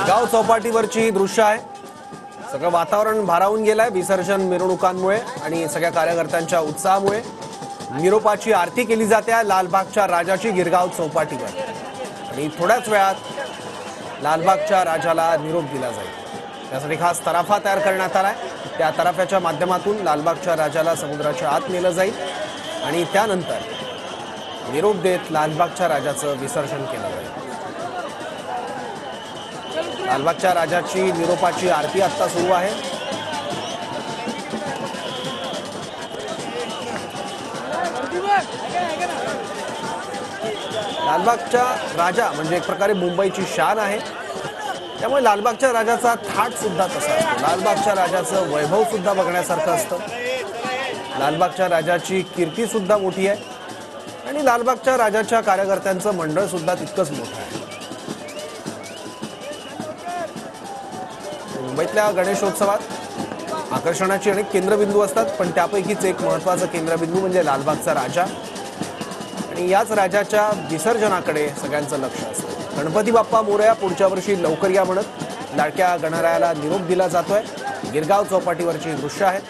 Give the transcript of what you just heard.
गाव चौपाटीवरची दृश्य आहे। सगळं वातावरण भारावून गेलंय विसर्जन मिरवणुकांमुळे आणि सगळ्या कार्यकर्त्यांच्या उत्साहामुळे। निरोपाची आरती केली जाते लालबागच्या राजाची गिरगाव चौपाटीवर आणि थोड्याच वेळात लालबागच्या राजाला निरोप दिला जाईल। त्यासाठी खास तराफा तयार करण्यात आलाय। त्या तराफ्याच्या माध्यमातून लालबागच्या राजाला समुद्राच्या आत नेलं जाईल आणि त्यानंतर निरोप देत लालबागच्या राजाचं विसर्जन केलं जाईल। लालबागच्या राजाची निरोपाची आरती आता सुरू आहे। लालबागचा राजा म्हणजे एक प्रकारे मुंबईची शान आहे। त्यामुळे लालबागच्या राजाचा थाट सुद्धा तसा असतो। लालबागच्या राजाचं वैभव सुद्धा बघण्यासारखं असतं। लालबागच्या राजाची कीर्ती सुद्धा मोठी आहे आणि लालबागच्या राजाच्या कार्यकर्त्यांचं मंडळ सुद्धा तितकंच मोठं आहे। मुंबईतल्या गणेशोत्सवात आकर्षणाचे अनेक केंद्रबिंदू असतात, पण त्यापैकीच एक महत्त्वाचा केंद्रबिंदू म्हणजे लालबागचा राजा आणि याच राजाच्या विसर्जनाकडे सगळ्यांचं लक्ष असतं। गणपती बाप्पा मोरया पुढच्या वर्षी लवकर या म्हणत लाडक्या गणरायाला निरोप दिला जातोय। गिरगाव चौपाटीवरची दृश्य आहेत।